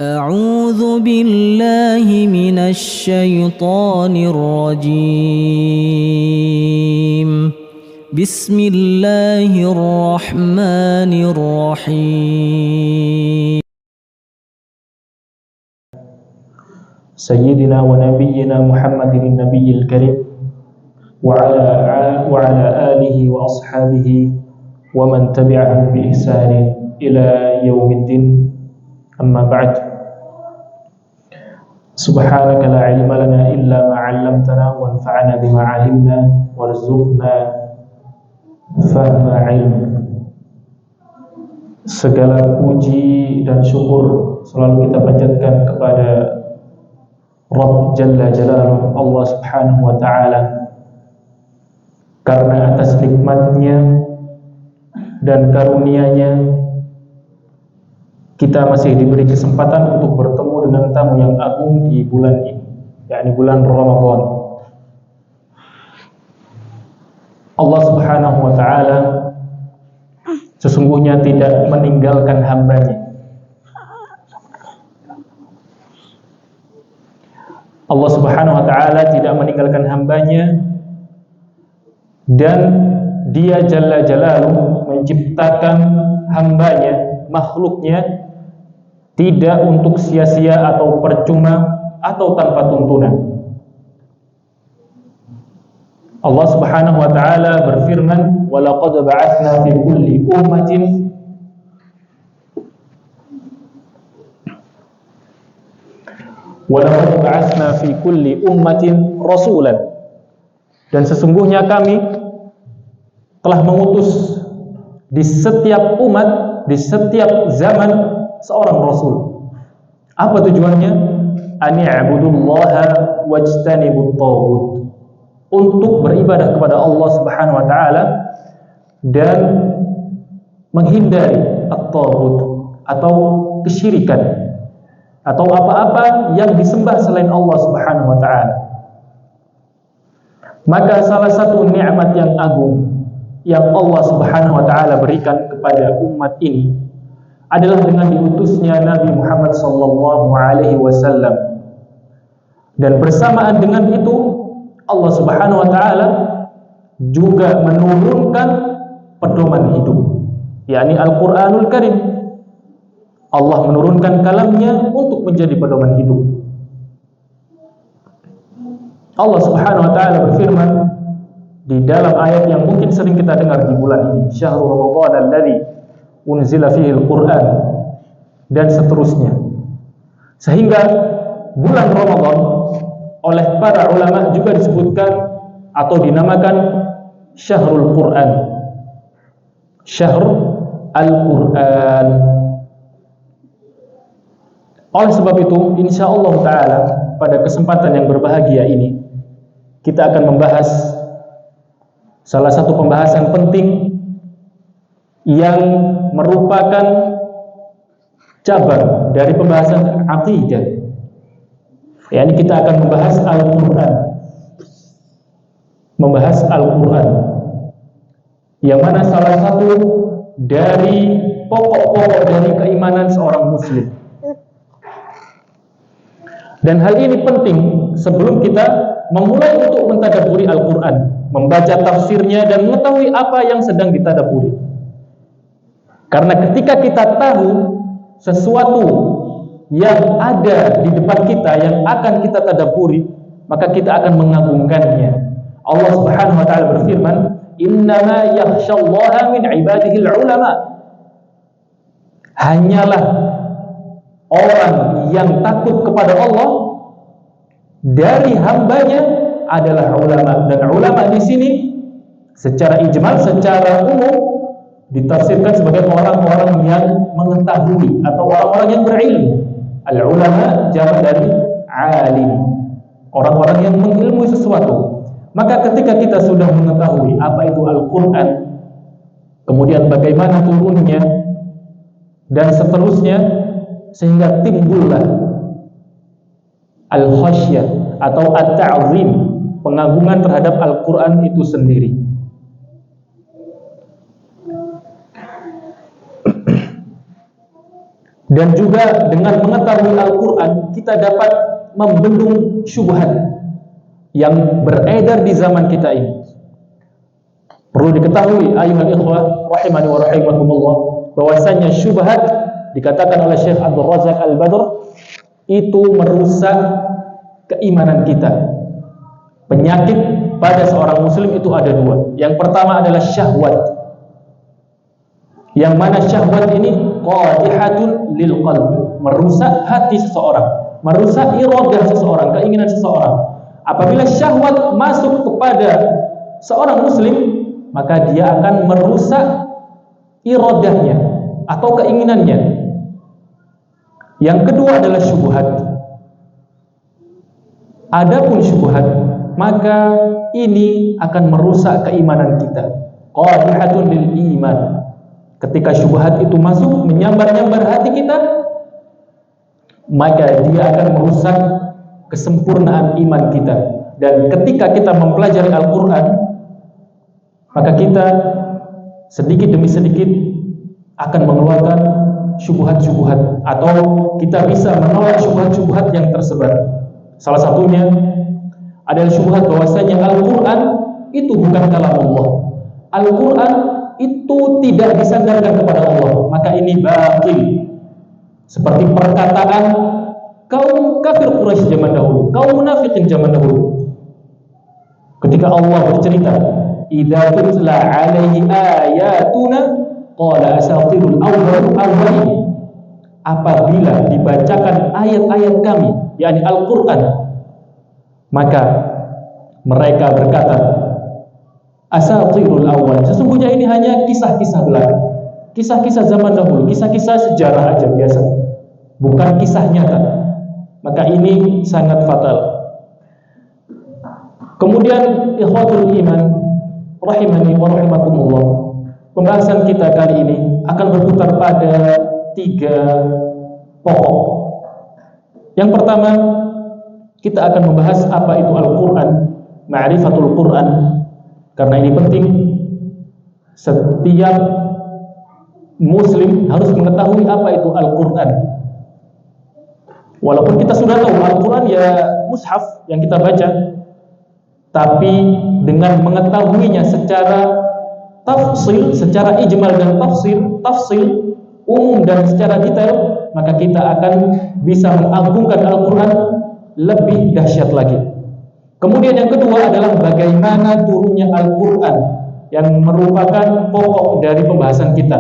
أعوذ بالله من الشيطان الرجيم بسم الله الرحمن الرحيم سيدنا ونبينا محمد النبي الكريم وعلى آله وأصحابه ومن تبعهم بإحسان إلى يوم الدين أما بعد سبحانك لا علم لنا إلا ما علمتنا وانفعنا بما علمنا وارزقنا فهم علم. Segala puji dan syukur selalu kita panjatkan kepada Rabb Jalla Jalaluhu, Allah Subhanahu wa Ta'ala, karena atas nikmatnya dan karunia-Nya kita masih diberi kesempatan untuk bertemu dengan tamu yang agung di bulan ini, yakni bulan Ramadan. Allah Subhanahu wa Ta'ala sesungguhnya tidak meninggalkan hamba-Nya. Allah Subhanahu wa Ta'ala tidak meninggalkan hamba-Nya, dan Dia Jalla Jalaluhu menciptakan hamba-Nya, makhluk-Nya, tidak untuk sia-sia atau percuma atau tanpa tuntunan. Allah Subhanahu wa Ta'ala berfirman, "Wa laqad ba'atsna fi kulli ummatin rasulan." Dan sesungguhnya kami telah mengutus di setiap umat, di setiap zaman seorang rasul. Apa tujuannya? Ani'budullaha wajtanibut taghut. Untuk beribadah kepada Allah Subhanahu wa Ta'ala dan menghindari at-taghut atau kesyirikan atau apa-apa yang disembah selain Allah Subhanahu wa Ta'ala. Maka salah satu nikmat yang agung yang Allah Subhanahu wa Ta'ala berikan kepada umat ini adalah dengan diutusnya Nabi Muhammad sallallahu alaihi wasallam. Dan bersamaan dengan itu Allah Subhanahu wa Ta'ala juga menurunkan pedoman hidup, yakni Al-Qur'anul Karim. Allah menurunkan kalamnya untuk menjadi pedoman hidup. Allah Subhanahu wa Ta'ala berfirman di dalam ayat yang mungkin sering kita dengar di bulan ini, Syahrul Ramadan alladzi unzila fihi al-Qur'an, dan seterusnya. Sehingga bulan Ramadan oleh para ulama juga disebutkan atau dinamakan Syahrul Qur'an, Syahr al-Qur'an. Oleh sebab itu, insyaallah ta'ala pada kesempatan yang berbahagia ini kita akan membahas salah satu pembahasan penting yang merupakan cabang dari pembahasan akidah. Yani kita akan membahas Al-Quran, yang mana salah satu dari pokok-pokok dari keimanan seorang muslim. Dan hal ini penting sebelum kita memulai untuk mentadabburi Al-Quran, membaca tafsirnya dan mengetahui apa yang sedang ditadabburi. Karena ketika kita tahu sesuatu yang ada di depan kita yang akan kita tadabburi, maka kita akan mengagungkannya. Allah Subhanahu wa Ta'ala berfirman, "Innama yakhsyallaha min ibadihil ulama." Hanyalah orang yang takut kepada Allah dari hambanya adalah ulama. Dan ulama di sini secara ijmal, secara umum ditafsirkan sebagai orang-orang yang mengetahui atau orang-orang yang berilmu. Al-ulama jamak dari alim, orang-orang yang mengilmui sesuatu. Maka ketika kita sudah mengetahui apa itu Al-Quran, kemudian bagaimana turunnya dan seterusnya, sehingga timbullah al-khasyah atau at-ta'zim, pengagungan terhadap Al-Quran itu sendiri. Dan juga dengan mengetahui Al-Quran, kita dapat membendung syubhat yang beredar di zaman kita ini. Perlu diketahui ayuhal ikhwah rahimani wa rahimakumullah, bahwasanya syubhat dikatakan oleh Syekh Abdul Razak Al-Badr itu merusak keimanan kita. Penyakit pada seorang muslim itu ada dua. Yang pertama adalah syahwat, yang mana syahwat ini qadihatun lil qalbi, merusak hati seseorang, merusak iradah seseorang, keinginan seseorang. Apabila syahwat masuk kepada seorang muslim, maka dia akan merusak iradahnya atau keinginannya. Yang kedua adalah syubhat. Adapun syubhat, maka ini akan merusak keimanan kita. Qadihatun lil iman. Ketika syubhat itu masuk menyambar-nyambar hati kita, maka dia akan merusak kesempurnaan iman kita. Dan ketika kita mempelajari Al-Quran, maka kita sedikit demi sedikit akan mengeluarkan syubhat-syubhat, atau kita bisa menolak syubhat-syubhat yang tersebar. Salah satunya adalah syubhat bahwasanya Al-Quran itu bukan kalam Allah. Al-Quran itu tidak disandarkan kepada Allah, maka ini batil. Seperti perkataan kaum kafir Quraisy zaman dahulu, kaum munafikin zaman dahulu. Ketika Allah bercerita, "Idza tutla 'alaihi ayatuna qala asatirul awwalin." Apabila dibacakan ayat-ayat kami, yakni Al-Quran, maka mereka berkata, asatirul awwal, sesungguhnya ini hanya kisah-kisah belaka, kisah-kisah zaman dahulu, kisah-kisah sejarah aja biasa, bukan kisah nyata. Maka ini sangat fatal. Kemudian ikhwatul iman rahimani wa rahimakumullah, pembahasan kita kali ini akan berputar pada 3 pokok. Yang pertama, kita akan membahas apa itu Al-Quran, ma'rifatul Quran. Karena ini penting, setiap muslim harus mengetahui apa itu Al-Quran. Walaupun kita sudah tahu Al-Quran ya mushaf yang kita baca, tapi dengan mengetahuinya secara tafsil, secara ijmal dan tafsil umum dan secara detail, maka kita akan bisa mengagungkan Al-Quran lebih dahsyat lagi. Kemudian yang kedua adalah bagaimana turunnya Al-Quran, yang merupakan pokok dari pembahasan kita.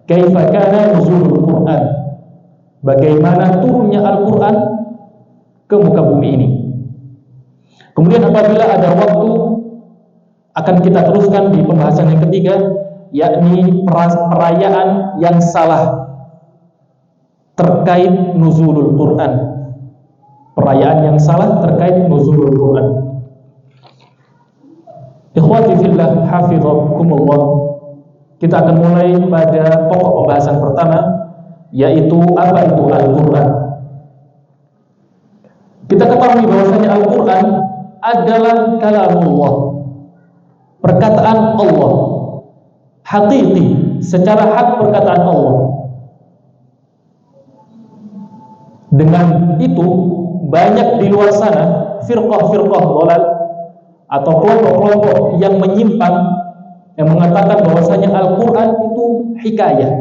Kaifa kana nuzulul Quran, bagaimana turunnya Al-Quran ke muka bumi ini. Kemudian apabila ada waktu, akan kita teruskan di pembahasan yang ketiga, yakni perayaan yang salah terkait nuzulul Quran. Perayaan yang salah terkait nuzulul Quran. Ikhwati fillah hafizakumullah, kita akan mulai pada pokok pembahasan pertama, yaitu apa itu Al-Quran. Kita ketahui bahwasanya Al-Quran adalah kalamullah, perkataan Allah, hakiki, secara hak perkataan Allah. Dengan itu banyak di luar sana firqah-firqah dhalal atau kelompok-kelompok yang menyimpang, yang mengatakan bahwasanya Al-Quran itu hikayah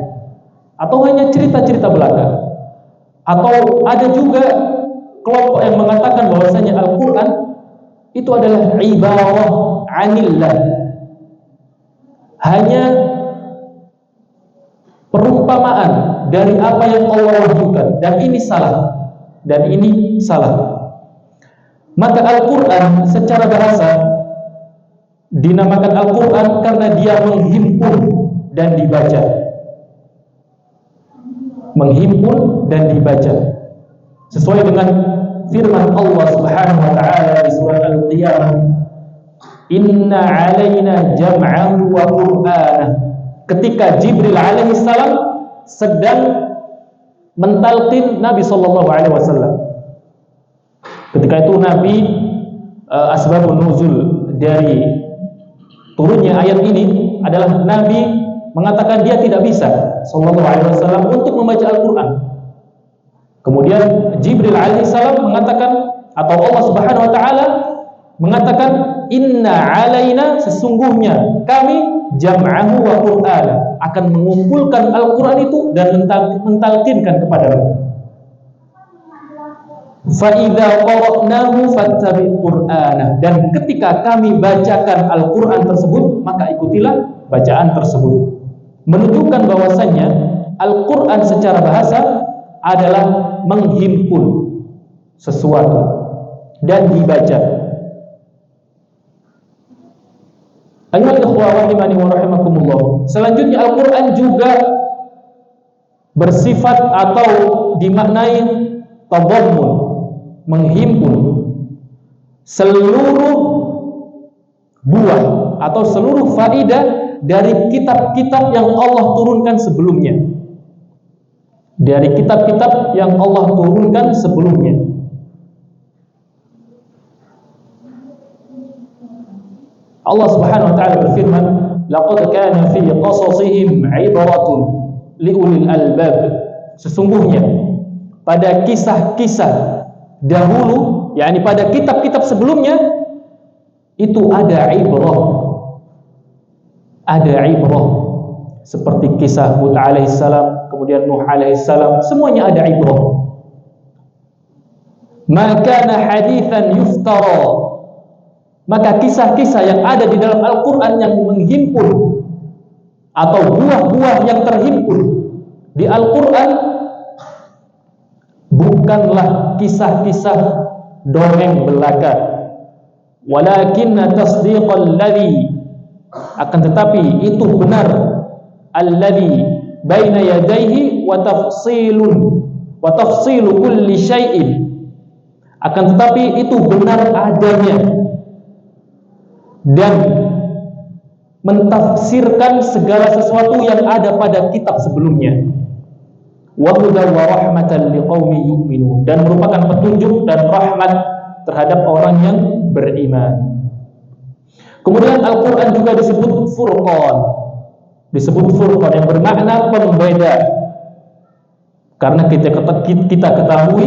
atau hanya cerita-cerita belaka. Atau ada juga kelompok yang mengatakan bahwasanya Al-Quran itu adalah ibarah anillah, hanya perumpamaan dari apa yang Allah wahyukan, dan ini salah. Maka Al-Quran secara bahasa dinamakan Al-Quran karena dia menghimpun dan dibaca. Menghimpun dan dibaca sesuai dengan firman Allah Subhanahu wa taala di surat Al-Qiyamah, "Inna 'alaina jam'ahu wa Qur'anah." Ketika Jibril alaihi salam sedang mentalqin Nabi sallallahu alaihi wasallam. Ketika itu Nabi, asbabun nuzul dari turunnya ayat ini adalah Nabi mengatakan dia tidak bisa sallallahu alaihi wasallam untuk membaca Al-Qur'an. Kemudian Jibril alaihi salam mengatakan, atau Allah Subhanahu wa taala mengatakan, inna alaina, sesungguhnya kami, jam'ahu wa qur'ana, akan mengumpulkan Al-Qur'an itu dan mentalkinkan kepadamu. Fa idza qara'nahu fattabi' qur'ana, dan ketika kami bacakan Al-Qur'an tersebut, maka ikutilah bacaan tersebut. Menunjukkan bahwasannya Al-Qur'an secara bahasa adalah menghimpun sesuatu dan dibaca. Ayyuhal ikhwah rahimani wa rahimakumullah. Selanjutnya Al-Qur'an juga bersifat atau dimaknai tadammun, menghimpun seluruh buah atau seluruh faidah dari kitab-kitab yang Allah turunkan sebelumnya. Dari kitab-kitab yang Allah turunkan sebelumnya. Allah Subhanahu wa taala berfirman, laqad kana fi qasasihim 'ibratun liulil albab. Sesungguhnya pada kisah-kisah dahulu, yakni pada kitab-kitab sebelumnya, itu ada ibrah. Ada ibrah. Seperti kisah Hud alaihissalam, kemudian Nuh alaihissalam, semuanya ada ibrah. Ma kana hadithan yuftara, maka kisah-kisah yang ada di dalam Al-Quran yang menghimpun atau buah-buah yang terhimpun di Al-Quran bukanlah kisah-kisah dongeng belaka, walakinna tasdiqal ladzi, akan tetapi itu benar, alladzi baina yadayhi wa tafsilu kulli syai'in, akan tetapi itu benar adanya dan mentafsirkan segala sesuatu yang ada pada kitab sebelumnya. Wa hudan wa rahmatan liqaumin yu'minun, dan merupakan petunjuk dan rahmat terhadap orang yang beriman. Kemudian Al-Qur'an juga disebut Furqan. Disebut Furqan yang bermakna pembeda. Karena kita ketahui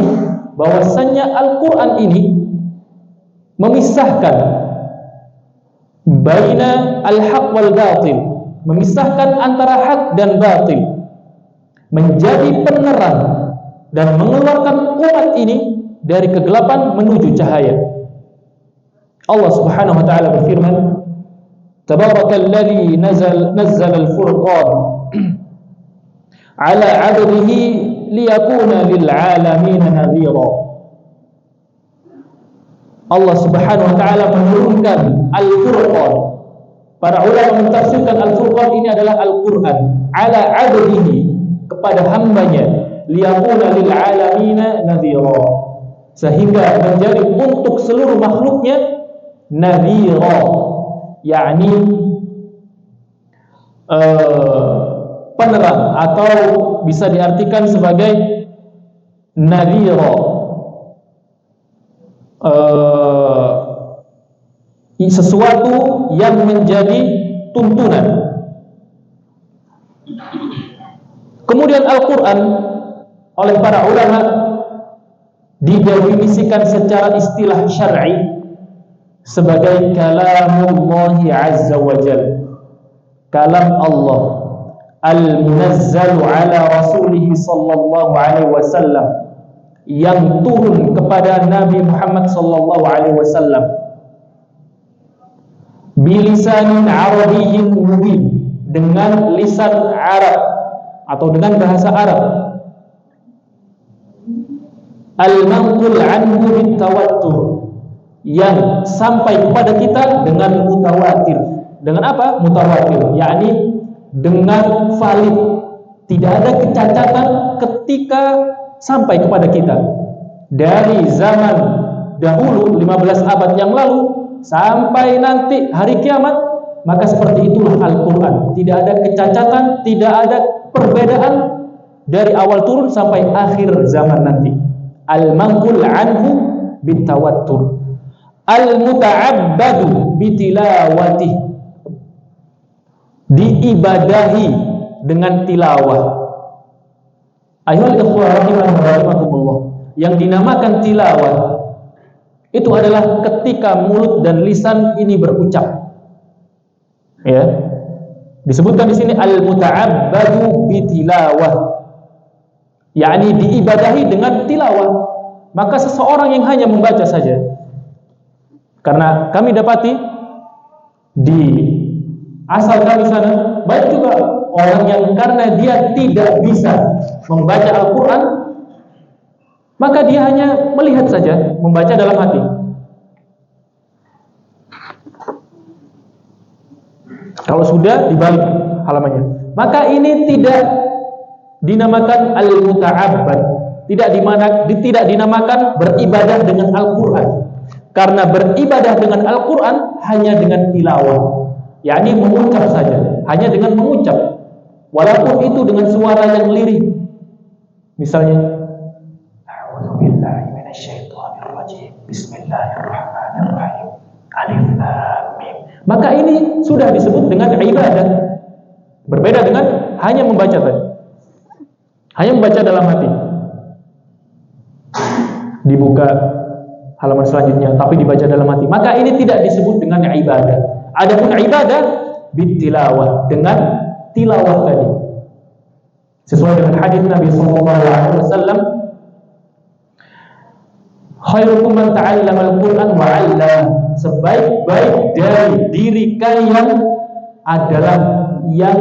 bahwasannya Al-Qur'an ini memisahkan baina al-haq wal batil, memisahkan antara hak dan batil, menjadi penerang dan mengeluarkan umat ini dari kegelapan menuju cahaya. Allah Subhanahu wa taala berfirman, Tabarakalladzi nazzala al-furqan ala 'abdihi liyakuna lil 'alamin nadhira. Allah Subhanahu wa taala menurunkan Al-Furqan. Para ulama mentafsirkan Al-Furqan ini adalah Al-Qur'an ala 'abdihi, kepada hambanya, liyakuna lil 'alamin nadhira, sehingga menjadi untuk seluruh makhluknya nadhira, yakni penerang, atau bisa diartikan sebagai nadhira, sesuatu yang menjadi tuntunan. Kemudian Al-Quran oleh para ulama didefinisikan secara istilah syar'i sebagai kalamullahi azza wa jalla, kalam Allah al-munazzalu ala rasulih sallallahu alaihi wasallam, yang turun kepada Nabi Muhammad sallallahu alaihi wasallam, bilisanin arabiyyin mubin, dengan lisan Arab atau dengan bahasa Arab, al-manqul anhu bitawattur, yang sampai kepada kita dengan mutawatir. Dengan apa? Mutawatir, yakni dengan valid, tidak ada kecacatan ketika sampai kepada kita. Dari zaman dahulu 15 abad yang lalu sampai nanti hari kiamat, maka seperti itulah Al-Quran. Tidak ada kecacatan, tidak ada perbedaan dari awal turun sampai akhir zaman nanti. Al-manqul anhu bitawattur, al-muta'abbadu bitilawatih, diibadahi dengan tilawah. Ayyuhal ikhwah rahimakumullah, yang dinamakan tilawah itu adalah ketika mulut dan lisan ini berucap. Ya. Disebutkan di sini al-muta'abbadu bitilawah, yakni diibadahi dengan tilawah. Maka seseorang yang hanya membaca saja, karena kami dapati di asal kami sana banyak juga orang yang karena dia tidak bisa membaca Al-Quran, maka dia hanya melihat saja, membaca dalam hati. Kalau sudah dibalik halamannya, maka ini tidak dinamakan al-muta'abbad, tidak dinamakan beribadah dengan Al-Quran. Karena beribadah dengan Al-Quran hanya dengan tilawah, yakni mengucap saja, hanya dengan mengucap, walaupun itu dengan suara yang lirih. Misalnya, a'udzubillahi minasyaitonirrajim, bismillahirrahmanirrahim, alif lam mim. Maka ini sudah disebut dengan ibadah. Berbeda dengan hanya membaca tadi, hanya membaca dalam hati. Dibuka halaman selanjutnya, tapi dibaca dalam hati, maka ini tidak disebut dengan ibadah. Adapun ibadah bitilawah, dengan tilawah tadi, sesuai dengan hadis Nabi SAW, khairukum man ta'allama al-Quran wa 'allama, sebaik-baik dari diri kalian adalah yang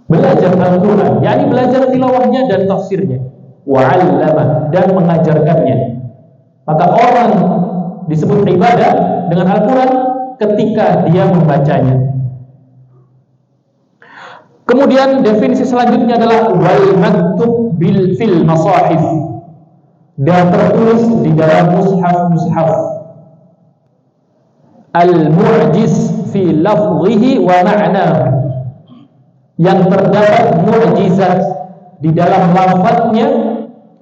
belajar Al-Quran, yakni belajar tilawahnya dan tafsirnya, wa 'allama, dan mengajarkannya. Maka orang disebut ibadah dengan Al-Quran ketika dia membacanya. Kemudian definisi selanjutnya adalah wal maktub bil fil masahif, dan tertulis di dalam mushaf-mushaf, al-mu'jiz fi lafzihi wa ma'nahu, yang terdapat mu'jizat di dalam lafadznya.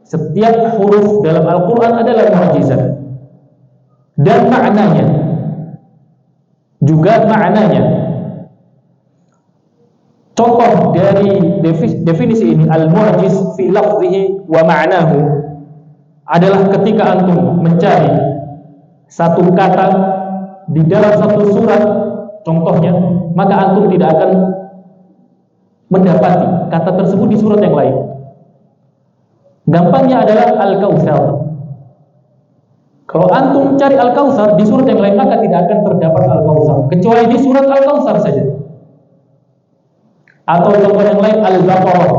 Setiap huruf dalam Al-Quran adalah mu'jizat, dan maknanya juga maknanya. Contoh dari definisi ini, al-mu'jiz fi lafzihi wa ma'nahu, adalah ketika antum mencari satu kata di dalam satu surat, contohnya, maka antum tidak akan mendapati kata tersebut di surat yang lain. Gampangnya adalah Al-Kautsar. Kalau antum cari Al-Kautsar di surat yang lain, maka tidak akan terdapat Al-Kautsar, kecuali di surat Al-Kautsar saja. Atau contoh yang lain, Al-Baqarah.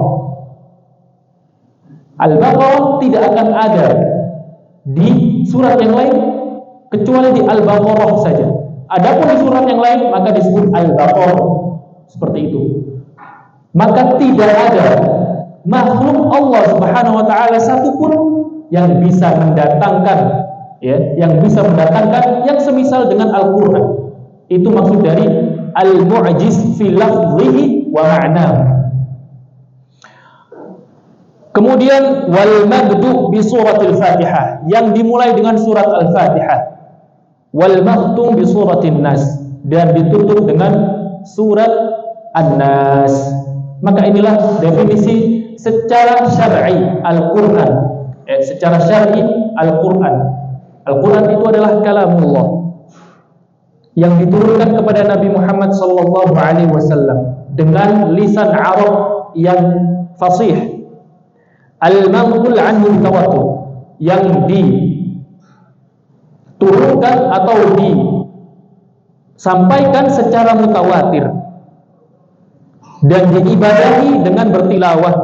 Al-Baqarah tidak akan ada di surat yang lain kecuali di Al-Baqarah saja. Adapun di surat yang lain maka disebut Al-Baqarah. Seperti itu. Maka tidak ada makhluk Allah Subhanahu wa taala satupun yang bisa mendatangkan, ya, yang bisa mendatangkan yang semisal dengan Al-Qur'an. Itu maksud dari al-mu'jiz fi lafzihi wa ma'nahu. Kemudian wal mabdu bi suratil Fatihah, yang dimulai dengan surat Al-Fatihah, wal makhtum bi suratin Nas, dan ditutup dengan surat An-Nas. Maka inilah definisi secara syar'i Al-Qur'an. Secara syar'i Al-Qur'an. Al-Qur'an itu adalah kalamullah yang diturunkan kepada Nabi Muhammad SAW dengan lisan Arab yang fasih, al-manqul anhu tawatur, yang diturunkan atau disampaikan secara mutawatir, dan diibadahi dengan bertilawah,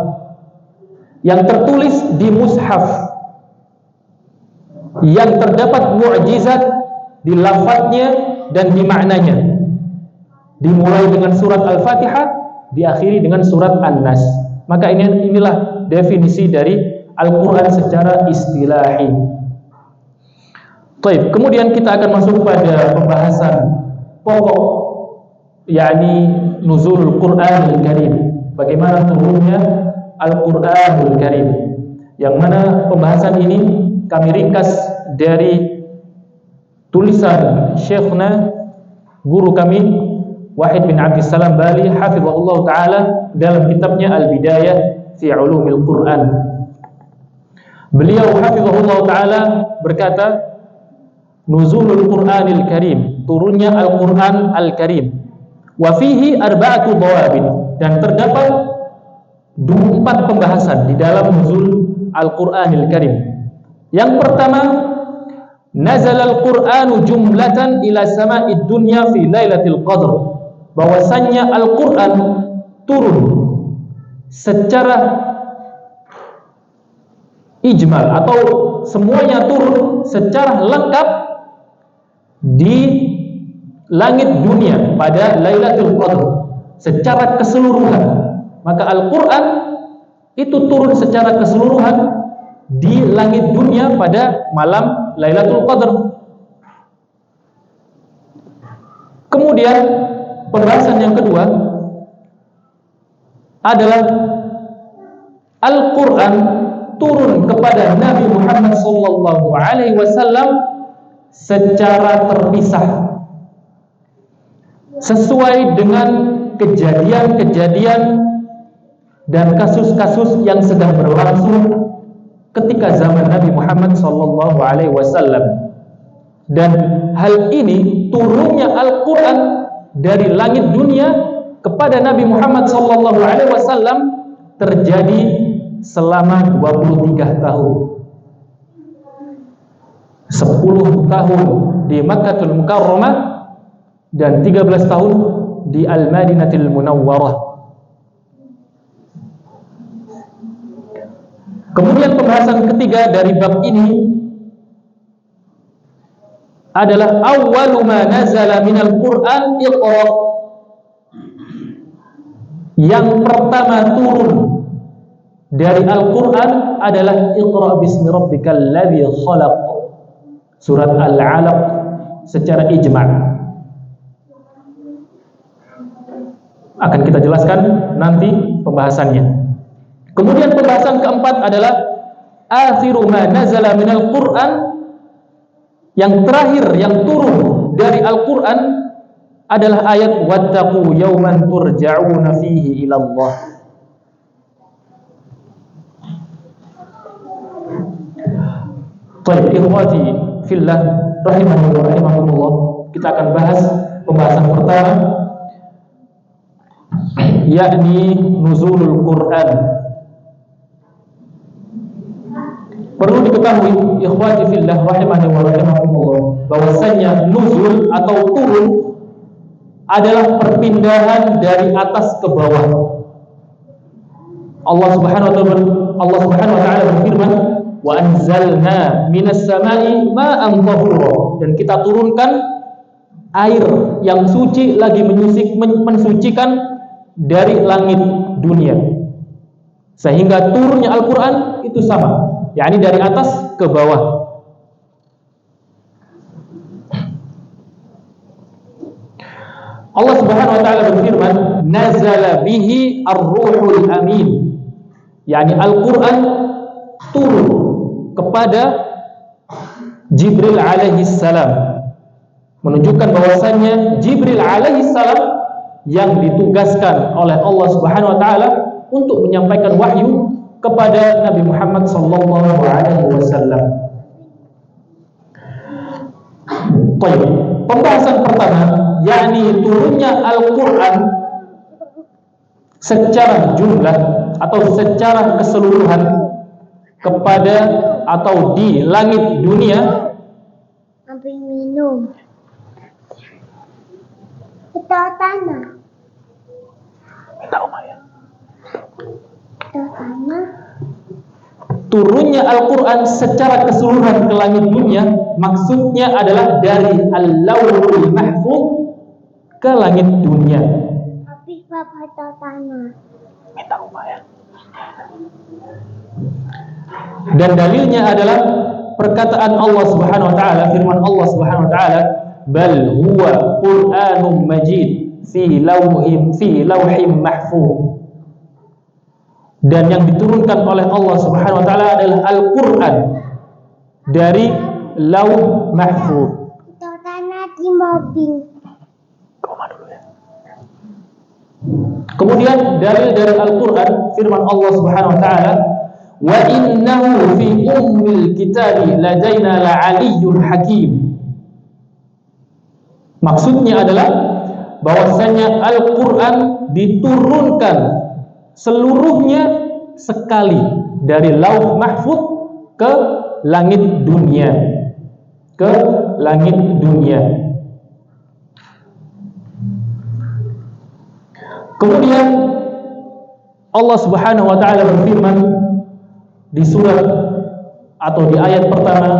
yang tertulis di mushaf, yang terdapat mu'jizat di lafadznya dan di maknanya, dimulai dengan surat Al-Fatihah, diakhiri dengan surat An-Nas. Maka inilah definisi dari Al-Quran secara istilahi. Baik, kemudian kita akan masuk pada pembahasan pokok, yakni nuzulul Qur'anul Karim, bagaimana turunnya Al-Qur'anul Karim, yang mana pembahasan ini kami ringkas dari tulisan syekhna, guru kami Wahid bin Abdissalam Bali hafizahullah taala dalam kitabnya Al-Bidayah fi Ulumil Quran. Beliau hafizahullah taala berkata, nuzulul Qur'anil Karim, turunnya Al-Qur'an Al-Karim. Wa fihi arba'atu dhawabit, dan terdapat 4 pembahasan di dalam nuzul Al-Qur'anil Karim. Yang pertama, nazal al-Qur'anu jumlatan ila sama'id dunya fi lailatul qadr. Bahwasannya Al-Qur'an turun secara ijmal atau semuanya turun secara lengkap di langit dunia pada Lailatul Qadr secara keseluruhan. Maka Al-Qur'an itu turun secara keseluruhan di langit dunia pada malam Lailatul Qadr. Kemudian pembahasan yang kedua adalah Al-Qur'an turun kepada Nabi Muhammad sallallahu alaihi wasallam secara terpisah sesuai dengan kejadian-kejadian dan kasus-kasus yang sedang berlangsung ketika zaman Nabi Muhammad sallallahu alaihi wasallam. Dan hal ini, turunnya Al-Qur'an dari langit dunia kepada Nabi Muhammad sallallahu alaihi wasallam, terjadi selama 23 tahun. 10 tahun di Makkahul Mukarramah dan 13 tahun di Al-Madinatul Munawwarah. Kemudian pembahasan ketiga dari bab ini adalah awwalu ma nazala minal Qur'an Iqra. Yang pertama turun dari Al-Qur'an adalah Iqra bismi rabbikal ladzi khalaq. Surat Al-Alaq secara ijma'. Akan kita jelaskan nanti pembahasannya. Kemudian pembahasan keempat adalah akhiru ma nazala minal Qur'an. Yang terakhir yang turun dari Al-Qur'an adalah ayat wattaqu yawman turja'una fihi ila Allah. Baik, ikhwati fillah rahimani wa rahimakumullah, kita akan bahas pembahasan pertama, yakni nuzulul Quran. Perlu diketahui ikhwati fillah rahimani wa rahimakumullah, bahwasanya nuzul atau turun adalah perpindahan dari atas ke bawah. Allah Subhanahu wa taala berfirman, wa anzalna minas sama'i ma'an tahura, dan kita turunkan air yang suci lagi mensucikan dari langit dunia. Sehingga turunnya Al-Qur'an itu sama, yakni dari atas ke bawah. Allah Subhanahu wa taala berfirman, nazala bihi ar-ruhul amin, yakni Al-Qur'an turun kepada Jibril alaihi salam, menunjukkan bahwasannya Jibril alaihi salam yang ditugaskan oleh Allah Subhanahu wa taala untuk menyampaikan wahyu kepada Nabi Muhammad sallallahu alaihi wasallam. Baik, pembahasan pertama yakni turunnya Al-Qur'an secara jumlah atau secara keseluruhan kepada atau di langit dunia. Ambil minum. Kita tanah. Tahu ya. Kita tanah. Turunnya Al-Qur'an secara keseluruhan ke langit dunia, maksudnya adalah dari Al-Lauhul Mahfuz ke langit dunia. Habis bapak tahu tanah. Minta ya. Dan dalilnya adalah perkataan Allah Subhanahu wa taala, firman Allah Subhanahu wa taala, bal huwa Qur'anun Majid fi lauhim mahfuz. Dan yang diturunkan oleh Allah Subhanahu wa taala adalah Al-Qur'an dari lauh mahfuz. Kita tanah di mobil. Koma dulu ya. Kemudian dalil dari Al-Quran, firman Allah Subhanahu wa ta'ala, wa innahu fi ummil kitabi ladaina la'aliyyun hakim. Maksudnya adalah bahwasanya Al-Quran diturunkan seluruhnya sekali dari Lauh Mahfuz ke langit dunia, ke langit dunia. Kemudian Allah Subhanahu wa ta'ala berfirman di surat atau di ayat pertama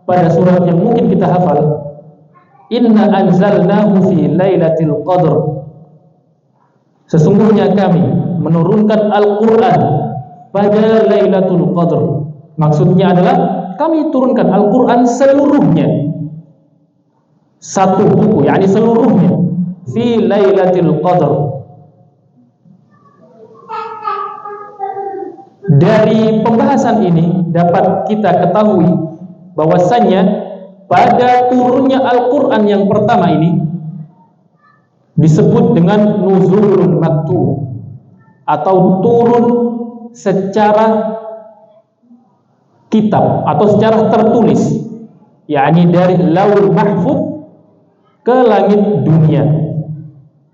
pada surat yang mungkin kita hafal, inna anzalnahu fi lailatul qadr. Sesungguhnya kami menurunkan Al-Quran pada Lailatul Qadr. Maksudnya adalah kami turunkan Al-Quran seluruhnya, satu buku, yakni seluruhnya, fi Lailatul Qadr. Dari pembahasan ini dapat kita ketahui bahwasannya pada turunnya Al-Quran yang pertama ini disebut dengan nuzulun maktub, atau turun secara kitab atau secara tertulis, yakni dari Lauhul Mahfuz ke langit dunia.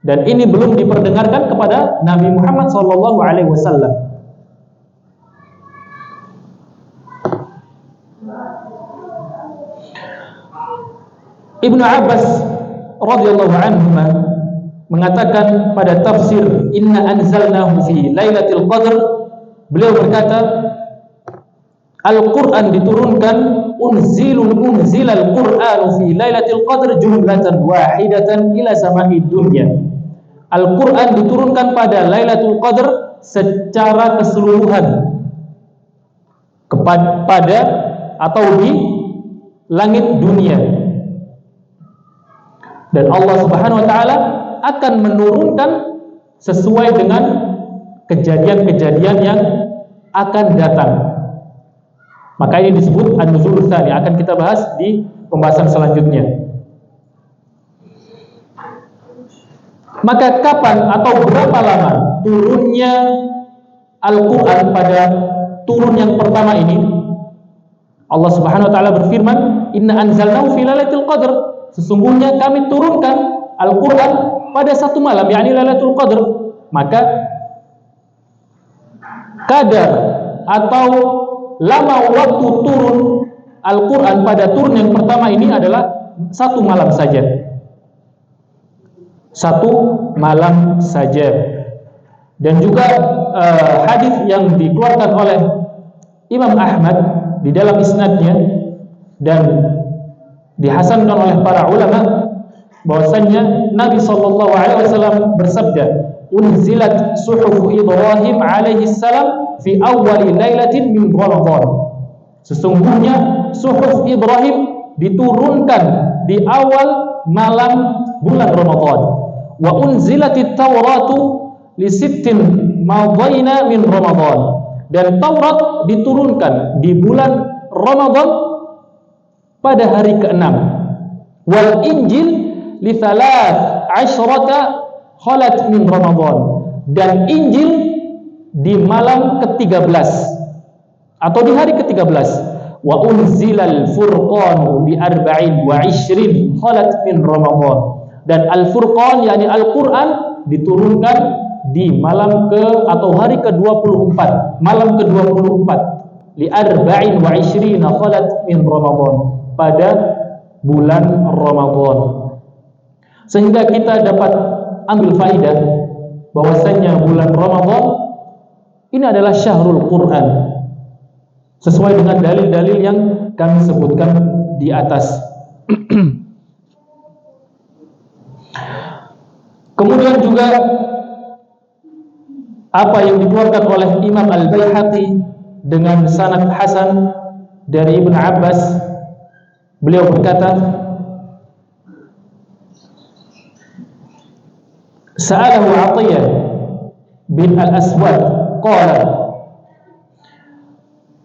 Dan ini belum diperdengarkan kepada Nabi Muhammad SAW. Ibnu Abbas radhiyallahu anhu mengatakan pada tafsir inna anzalnahu fi lailatul qadr, beliau berkata Al-Quran diturunkan unzilal Qur'anu fi lailatul qadr jumlatan wahidatan ila sama'id dunya. Al-Quran diturunkan pada Lailatul Qadr secara keseluruhan kepada atau di langit dunia. Dan Allah Subhanahu wa ta'ala akan menurunkan sesuai dengan kejadian-kejadian yang akan datang. Maka ini disebut an-nuzul tsani, akan kita bahas di pembahasan selanjutnya. Maka kapan atau berapa lama turunnya Al-Quran pada turun yang pertama ini? Allah Subhanahu wa ta'ala berfirman, inna anzalnahu fi lailatul qadr. Sesungguhnya kami turunkan Al-Quran pada satu malam, yakni Lailatul Qadr. Maka kadar atau lama waktu turun Al-Quran pada turun yang pertama ini adalah satu malam saja. Satu malam saja. Dan juga hadis yang dikeluarkan oleh Imam Ahmad di dalam isnadnya dan dihasankan oleh para ulama, bahwasanya Nabi SAW bersabda, unzilat suhuf Ibrahim alaihi salam fi awwali lailatin min Ramadan. Sesungguhnya suhuf Ibrahim diturunkan di awal malam bulan Ramadan. Wa unzilatit Tauratu li sittin madhaina min Ramadan. Dan Taurat diturunkan di bulan Ramadan pada hari ke-6. Wal Injil li 13 khalat min Ramadan. Dan Injil di malam ke-13 atau di hari ke-13. Wa unzilal furqanu bi 24 khalat min Ramadan. Dan Al-Furqan yakni Al-Quran diturunkan di malam ke atau hari ke-24, malam ke-24 li 24 khalat min Ramadan, pada bulan Ramadan. Sehingga kita dapat ambil faidah bahwasanya bulan Ramadan ini adalah syahrul Quran, sesuai dengan dalil-dalil yang kami sebutkan di atas. Kemudian juga apa yang dikeluarkan oleh Imam Al-Baihaqi dengan sanad hasan dari Ibnu Abbas, beliau berkata, sa'alahu Atiyah bin Al-Aswad qala,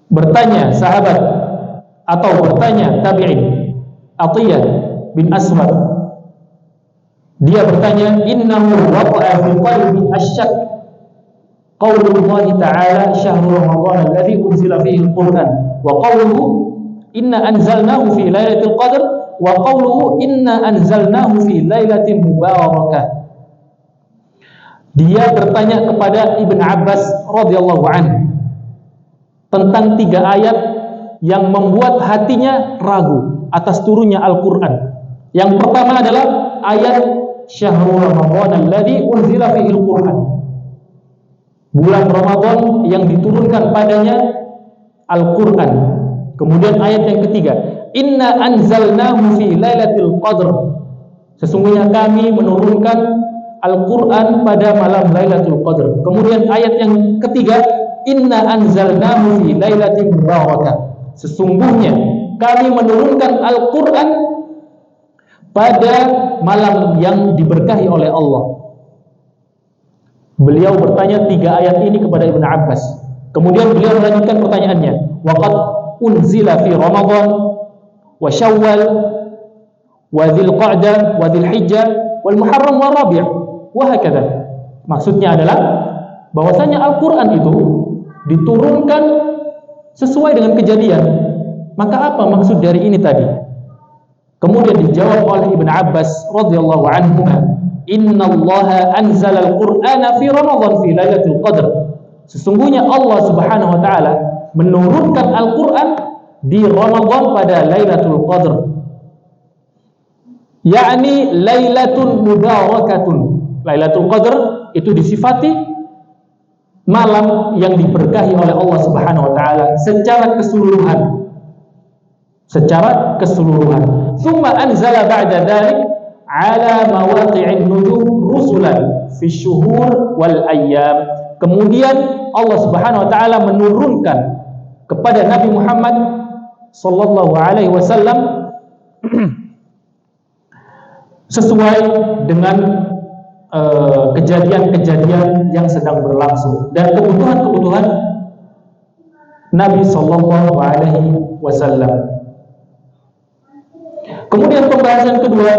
bertanya sahabat atau bertanya tabi'in Atiyah bin Aswad, dia Dia bertanya, innahu waqa'a fi qalbi asyak qaulullah ta'ala syahrul ramadan alladzi unzila fihi al-Qur'an wa qauluhu inna anzalnahu fi lailatul qadr wa qauluhu inna anzalnahu fi lailatin mubarakah. Dia bertanya kepada Ibn Abbas radhiyallahu anhu tentang 3 ayat yang membuat hatinya ragu atas turunnya Al-Qur'an. Yang pertama adalah ayat syahrul ramadan alladzi unzila fihi al-Qur'an, bulan Ramadan yang diturunkan padanya Al-Qur'an. Kemudian ayat yang ketiga, inna anzalnahu fi lailatul qadr, sesungguhnya kami menurunkan Al-Quran pada malam Lailatul Qadr. Kemudian ayat yang ketiga, inna anzalnahu fi lailatin mubarakah, sesungguhnya kami menurunkan Al-Quran pada malam yang diberkahi oleh Allah. Beliau bertanya 3 ayat ini kepada Ibn Abbas. Kemudian beliau melanjutkan pertanyaannya, waqad unzila fi Ramadan wa Syawal wa Dzulqa'dah wa Dzulhijjah wal Muharram wa Rabi'. Wahakadha. Maksudnya adalah bahwasanya Al-Quran itu diturunkan sesuai dengan kejadian. Maka apa maksud dari ini tadi? Kemudian dijawab oleh Ibn Abbas radhiyallahu anhu, innallaha anzala al-Qur'ana fi Ramadan fi lailatul qadr, sesungguhnya Allah Subhanahu wa taala menurunkan Al-Quran di Ramadan pada Lailatul Qadr, yakni lailatun mubarakatun. Lailatul Qadr itu disifati malam yang diberkahi oleh Allah Subhanahu wa taala secara keseluruhan. Secara keseluruhan. Tsumma anzala ba'da dzalik ala mawaqi'in nujum rusulan fi syuhur wal ayyam. Kemudian Allah Subhanahu wa taala menurunkan kepada Nabi Muhammad sallallahu alaihi wasallam sesuai dengan kejadian-kejadian yang sedang berlangsung dan kebutuhan-kebutuhan Nabi sallallahu alaihi wasallam. Kemudian pembahasan kedua,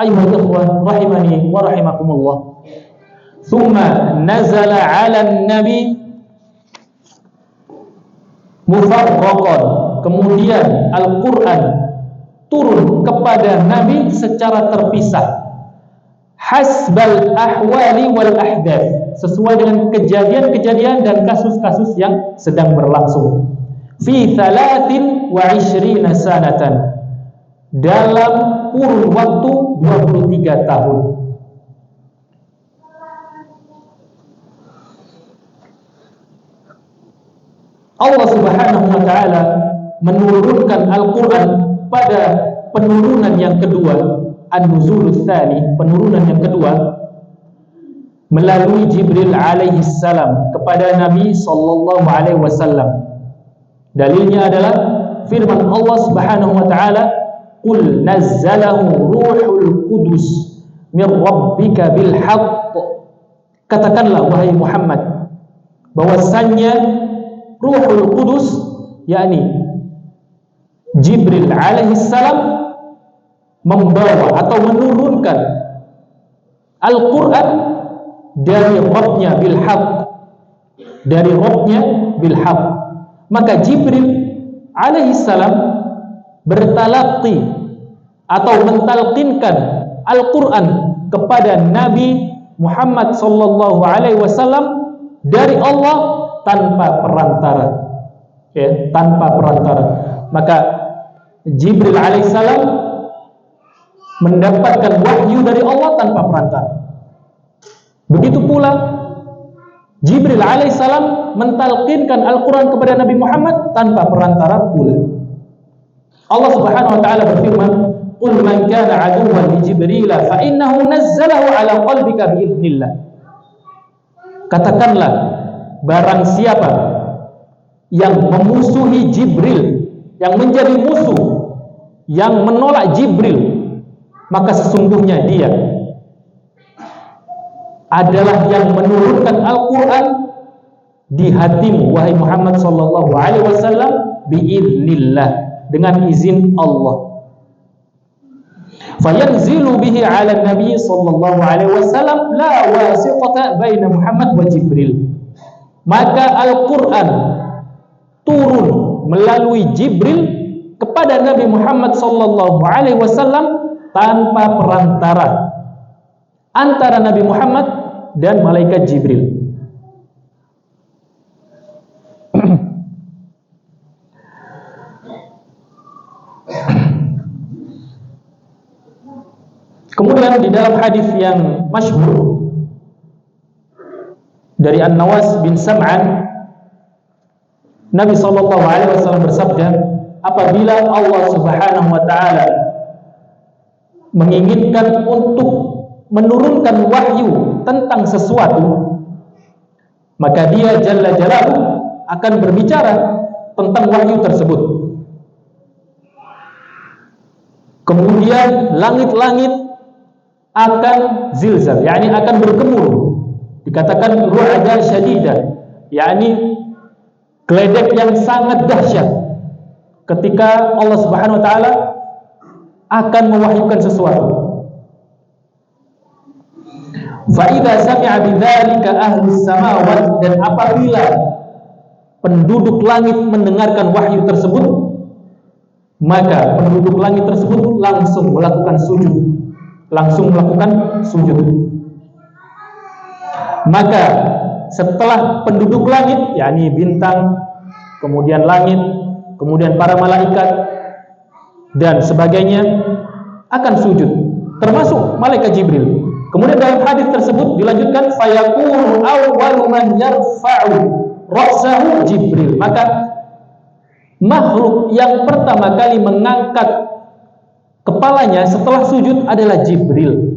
ayyuhal ikhwah rahimani wa rahimakumullah. Tsumma nazala 'alan nabi mufarraqan. Kemudian Al-Qur'an turun kepada Nabi secara terpisah. Hasbal ahwali wal ahdath, sesuai dengan kejadian-kejadian dan kasus-kasus yang sedang berlangsung. Fi 23 sanatan, dalam kurun waktu 23 tahun. Allah Subhanahu wa taala menurunkan Al-Qur'an pada penurunan yang kedua, An-Nuzulul Tsani, penurunan yang kedua, melalui Jibril alaihi salam kepada Nabi sallallahu alaihi wasallam. Dalilnya adalah firman Allah Subhanahu wa taala, "Qul nazzalahu ruhul qudus min rabbika bil haqq." Katakanlah wahai Muhammad, bahwasannya Ruhul Qudus, yakni Jibril alaihi salam, membawa atau menurunkan Al-Quran dari Rabbnya bil haqq, dari Rabbnya bil haqq. Maka Jibril alaihi salam bertalaqi atau mentalqinkan Al-Quran kepada Nabi Muhammad sallallahu alaihi wasallam dari Allah tanpa perantara, ya, tanpa perantara. Maka Jibril alaihi salam mendapatkan wahyu dari Allah tanpa perantara. Begitu pula Jibril alaihissalam mentalqinkan Al-Quran kepada Nabi Muhammad tanpa perantara pula. Allah Subhanahu wa taala berfirman, "Qul man kana 'aduwwan li Jibril fa innahu nazzalahu 'ala qalbika bi idznillah." Katakanlah, barang siapa yang memusuhi Jibril, yang menjadi musuh, yang menolak Jibril, maka sesungguhnya dia adalah yang menurunkan Al-Quran di hatimu, wahai Muhammad sallallahu alaihi wasallam, biiznillah, dengan izin Allah. fayanzilu bihi 'ala Nabi sallallahu alaihi wasallam la wasitata baina Muhammad wa Jibril. Maka Al-Qur'an turun melalui Jibril kepada Nabi Muhammad sallallahu alaihi wasallam tanpa perantara antara Nabi Muhammad dan malaikat Jibril. Kemudian di dalam hadis yang masyhur dari An-Nawas bin Sam'an, Nabi sallallahu alaihi wasallam bersabda, apabila Allah Subhanahu wa taala menginginkan untuk menurunkan wahyu tentang sesuatu, maka Dia Jalla Jalaluhu akan berbicara tentang wahyu tersebut. Kemudian langit-langit akan zilzal, yakni akan bergemuruh. Dikatakan ru'ada syadidah, yakni geledek yang sangat dahsyat ketika Allah Subhanahu wa taala akan mewahyukan sesuatu. Fa idza sami'a bidzalika ahlus samawat, dan apabila penduduk langit mendengarkan wahyu tersebut, maka penduduk langit tersebut langsung melakukan sujud. Maka setelah penduduk langit, yakni bintang, kemudian langit, kemudian para malaikat dan sebagainya akan sujud, termasuk malaikat Jibril. Kemudian dalam hadis tersebut dilanjutkan, fayaqulu awwalu man yarfa'u ra'sahu Jibril. Maka makhluk yang pertama kali mengangkat kepalanya setelah sujud adalah Jibril.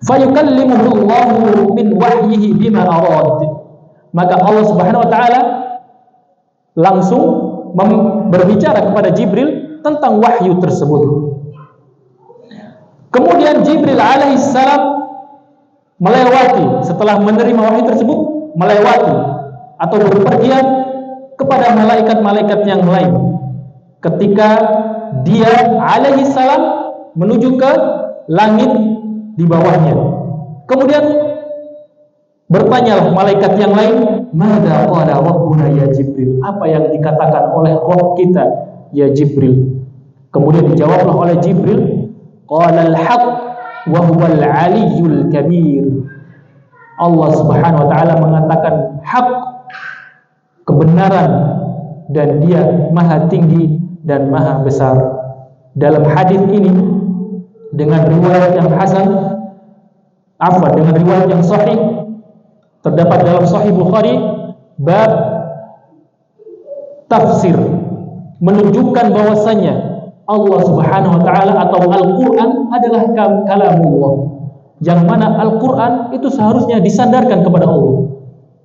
Fayukallimuhu Allahu min wahyihi bima arad. Maka Allah Subhanahu wa taala langsung berbicara kepada Jibril tentang wahyu tersebut. Kemudian Jibril alaihissalam melewati, setelah menerima wahyu tersebut, melewati atau berpergian kepada malaikat-malaikat yang lain. Ketika dia alaihissalam menuju ke langit di bawahnya, kemudian bertanyalah malaikat yang lain, "Madza qala rabbuna ya Jibril?" Apa yang dikatakan oleh Rabb kita ya Jibril? Kemudian dijawablah oleh Jibril, "Qala al-haq wa huwal 'aliyyul kabir." Allah Subhanahu wa taala mengatakan hak, kebenaran, dan Dia maha tinggi dan maha besar. Dalam hadis ini dengan riwayat yang hasan, dengan riwayat yang sahih, terdapat dalam Sahih Bukhari bab tafsir, menunjukkan bahwasanya Allah Subhanahu wa taala atau Al-Qur'an adalah kalamullah, yang mana Al-Qur'an itu seharusnya disandarkan kepada Allah,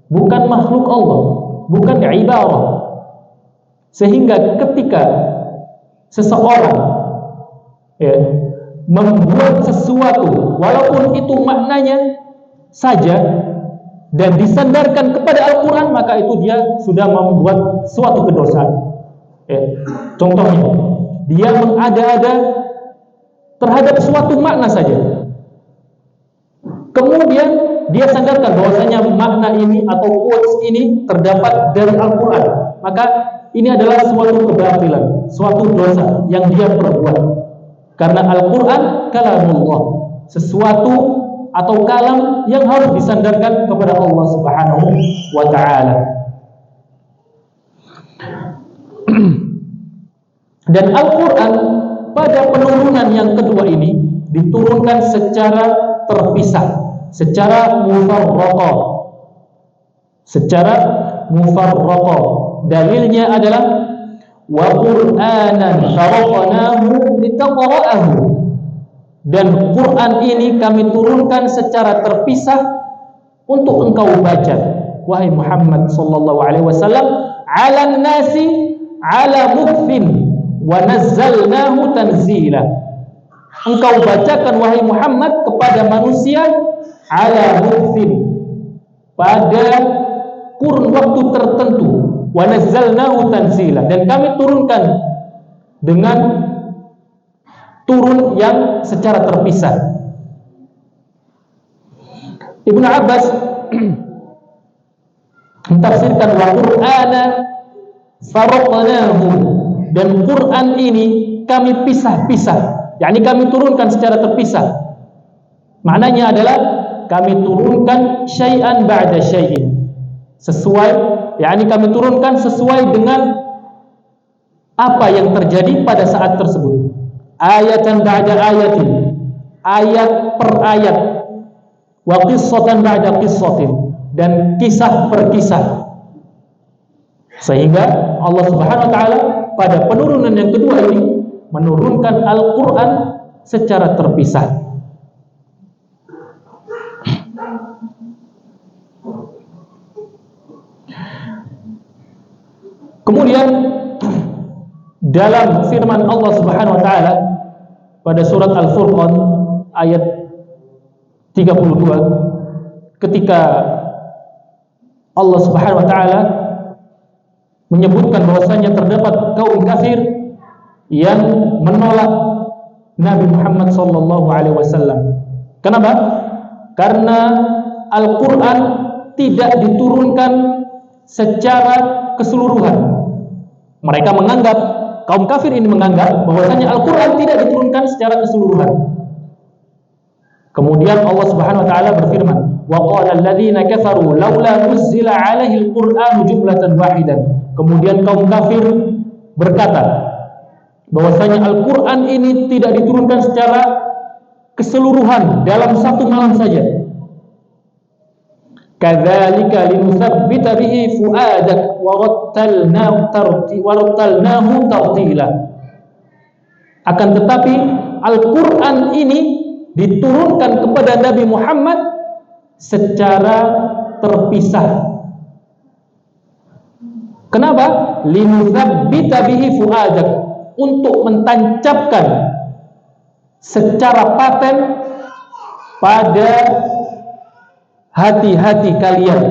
bukan makhluk Allah, bukan ibarah. Sehingga ketika seseorang membuat sesuatu, walaupun itu maknanya saja, dan disandarkan kepada Al-Quran, maka itu dia sudah membuat suatu kedosaan. Contohnya, dia mengada-ada terhadap suatu makna saja, kemudian dia sandarkan bahwasanya makna ini atau quotes ini terdapat dari Al-Quran, maka ini adalah suatu kebatilan, suatu dosa yang dia perbuat. Karena Al-Quran kalamullah, sesuatu atau kalam yang harus disandarkan kepada Allah Subhanahu wa ta'ala. Dan Al-Quran pada penurunan yang kedua ini diturunkan secara terpisah, secara mufarraqah. Dalilnya adalah wa Qur'anan faraqnahu litaqra'ahu, dan Quran ini kami turunkan secara terpisah untuk engkau baca, wahai Muhammad sallallahu alaihi wasallam, 'alan nasi 'ala mukfin wa nazzalnahu tanzila. Engkau bacakan wahai Muhammad kepada manusia 'ala mukfin, pada kurun waktu tertentu, wa nazzalnahu tanzila, dan kami turunkan dengan turun yang secara terpisah. Ibnu Abbas mentafsirkan wa Qur'ana faraqnahu, dan Quran ini kami pisah-pisah, yakni kami turunkan secara terpisah. Maknanya adalah kami turunkan syai'an ba'da syai'in, sesuai, yakni kami turunkan sesuai dengan apa yang terjadi pada saat tersebut. Ayatan ba'da ayatin, ayat per ayat, wa qissatan ba'da qissatin, dan kisah per kisah. Sehingga Allah Subhanahu wa taala pada penurunan yang kedua ini menurunkan Al-Qur'an secara terpisah. Kemudian dalam firman Allah Subhanahu wa taala pada surat Al-Furqan ayat 32, ketika Allah Subhanahu wa taala menyebutkan bahwasanya terdapat kaum kafir yang menolak Nabi Muhammad sallallahu alaihi wasallam. Kenapa? Karena Al-Qur'an tidak diturunkan secara keseluruhan. Mereka menganggap, kaum kafir ini menganggap bahwasanya Al-Qur'an tidak diturunkan secara keseluruhan. Kemudian Allah Subhanahu wa taala berfirman, wa qala alladziina kafaru laula nuzila 'alaihi al-Qur'anu jumlatan wahidan. Kemudian kaum kafir berkata bahwasanya Al-Qur'an ini tidak diturunkan secara keseluruhan dalam satu malam saja. Kadzalika linutsabbita bihi fuadak wa rattalnahu tartila. Akan tetapi Al-Qur'an ini diturunkan kepada Nabi Muhammad secara terpisah. Kenapa? Linutsabbita bihi fuadak, untuk mentancapkan secara paten pada hati-hati kalian,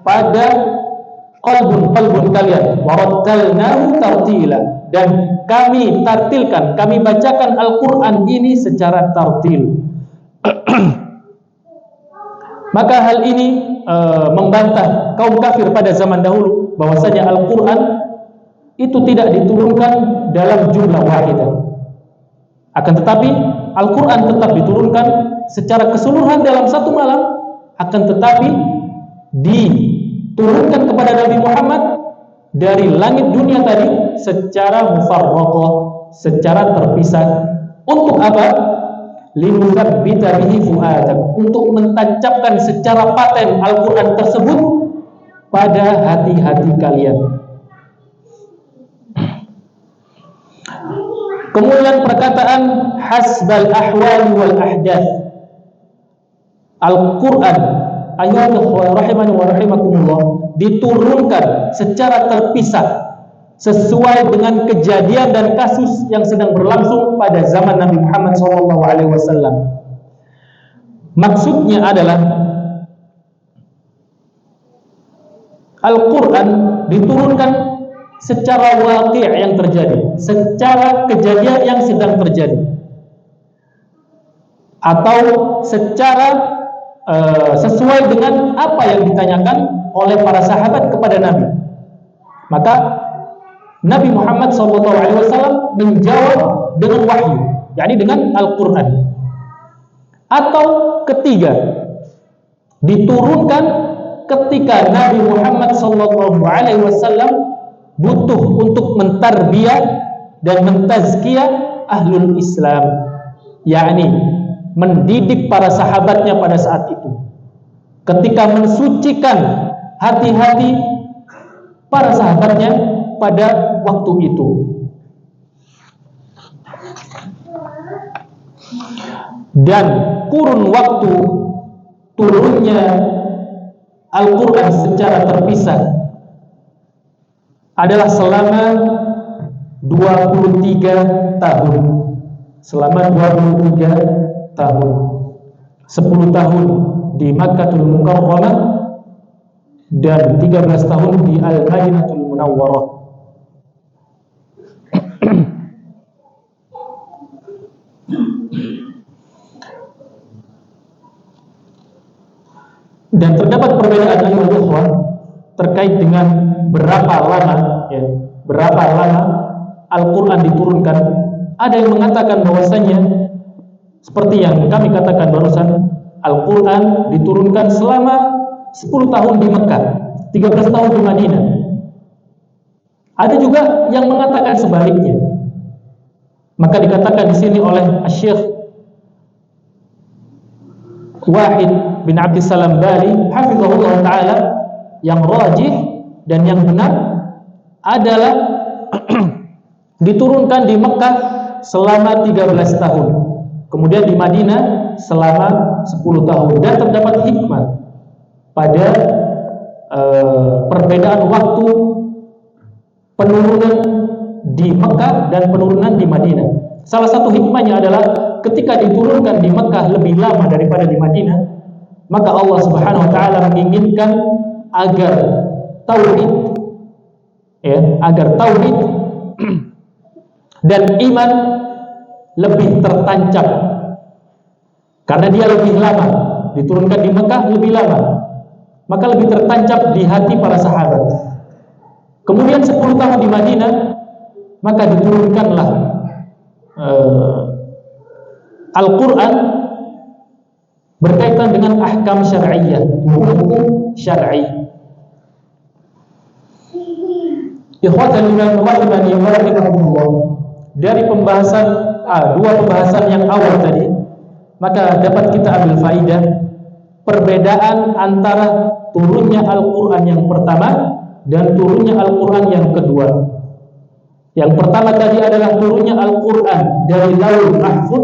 pada qalbun kalian. Warattalnahu tartila, dan kami tartilkan, kami bacakan Al-Qur'an ini secara tartil. Maka hal ini membantah kaum kafir pada zaman dahulu bahwasanya Al-Qur'an itu tidak diturunkan dalam jumlah wahidah. Akan tetapi Al-Qur'an tetap diturunkan secara keseluruhan dalam satu malam, akan tetapi diturunkan kepada Nabi Muhammad dari langit dunia tadi secara mufarraqah, secara terpisah. Untuk apa? Linutsabbita bihi fuadak, untuk mentancapkan secara paten Al-Qur'an tersebut pada hati-hati kalian. Kemudian perkataan hasbal ahwali wal ahdath. Al-Qur'an, ayat rahimani wa rahimakumullah, diturunkan secara terpisah sesuai dengan kejadian dan kasus yang sedang berlangsung pada zaman Nabi Muhammad SAW. Maksudnya adalah Al-Quran diturunkan secara waqi' yang terjadi, secara kejadian yang sedang terjadi, atau secara sesuai dengan apa yang ditanyakan oleh para sahabat kepada Nabi. Maka Nabi Muhammad SAW menjawab dengan wahyu, yakni dengan Al-Quran. Atau ketiga, diturunkan ketika Nabi Muhammad SAW butuh untuk mentarbiyah dan mentazkiyah ahlul Islam, yakni mendidik para sahabatnya pada saat itu, ketika mensucikan hati-hati para sahabatnya pada waktu itu. Dan kurun waktu turunnya Al-Quran secara terpisah adalah selama 23 tahun. Selama 23 tahun. 10 tahun di Makkahul Mukarramah dan 13 tahun di Al-Madinatul Munawwarah. Dan terdapat perbedaan al-ikhwan terkait dengan berapa lama Al-Quran diturunkan. Ada yang mengatakan bahwasanya seperti yang kami katakan barusan, Al-Quran diturunkan selama 10 tahun di Mekah, 13 tahun di Madinah. Ada juga yang mengatakan sebaliknya. Maka dikatakan di sini oleh Syekh Wahid bin Abdissalam Bali hafizahullah ta'ala, yang rajih dan yang benar adalah diturunkan di Mekah selama 13 tahun, kemudian di Madinah selama 10 tahun. Dan terdapat hikmah pada perbedaan waktu penurunan di Mekah dan penurunan di Madinah. Salah satu hikmahnya adalah ketika diturunkan di Mekah lebih lama daripada di Madinah, maka Allah Subhanahu wa taala menginginkan agar tauhid dan iman lebih tertancap. Karena dia lebih lama diturunkan di Mekah, lebih lama, maka lebih tertancap di hati para sahabat. Kemudian 10 tahun di Madinah, maka diturunkanlah Al-Quran berkaitan dengan ahkam syar'iyyah, hukum syar'i. Ikhwatal iman rahimani wa rahimakumullah. Dari pembahasan dua pembahasan yang awal tadi, maka dapat kita ambil faidah perbedaan antara turunnya Al-Quran yang pertama dan turunnya Al-Quran yang kedua. Yang pertama tadi adalah turunnya Al-Quran dari Lauhul Mahfuz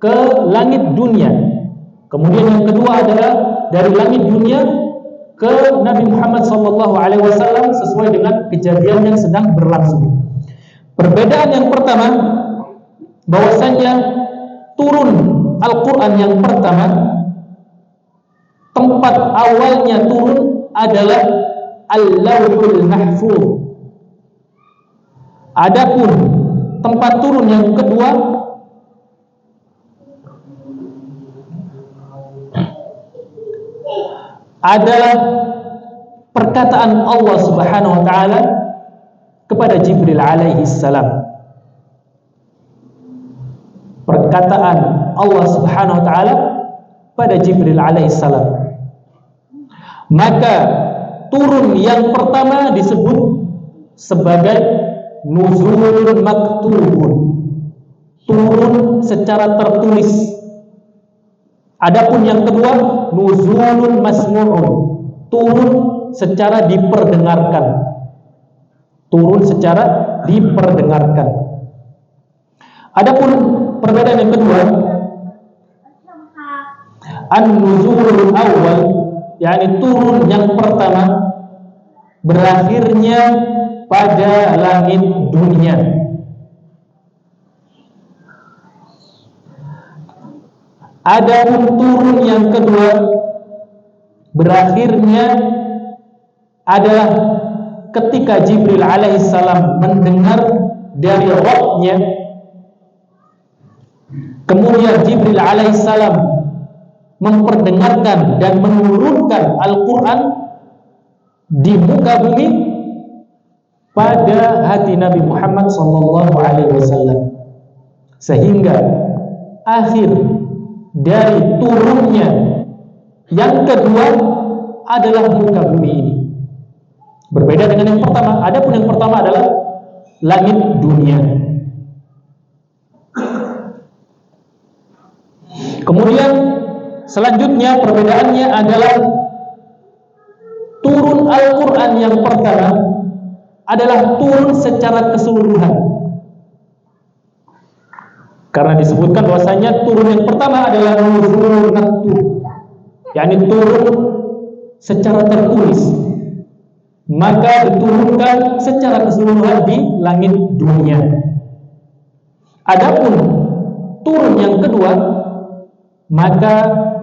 ke langit dunia. Kemudian yang kedua adalah dari langit dunia ke Nabi Muhammad SAW sesuai dengan kejadian yang sedang berlangsung. Perbedaan yang pertama, bahwasanya turun Al-Quran yang pertama, tempat awalnya turun adalah Al-Lauhul Mahfuz. Adapun tempat turun yang kedua adalah perkataan Allah Subhanahu wa taala kepada Jibril alaihi salam. Perkataan Allah Subhanahu wa taala pada Jibril alaihi salam. Maka turun yang pertama disebut sebagai nuzulun maktubun, turun secara tertulis. Adapun yang kedua nuzulun masmu'un, turun secara diperdengarkan. Turun secara diperdengarkan. Adapun perbedaan yang kedua, an-nuzulul awal, yakni turun yang pertama, berakhirnya pada langit dunia. Adapun turun yang kedua, berakhirnya adalah ketika Jibril alaihissalam mendengar dari Rabb-nya. Kemudian Jibril alaihissalam memperdengarkan dan menurunkan Al-Quran di muka bumi pada hati Nabi Muhammad SAW, sehingga akhir dari turunnya yang kedua adalah muka bumi ini. Berbeda dengan yang pertama. Adapun yang pertama adalah langit dunia. Kemudian selanjutnya perbedaannya adalah turun Al-Quran yang pertama adalah turun secara keseluruhan. Karena disebutkan bahwasanya turun yang pertama adalah nuzulun maktub, yakni turun secara tertulis. Maka diturunkan secara keseluruhan di langit dunia. Adapun turun yang kedua, maka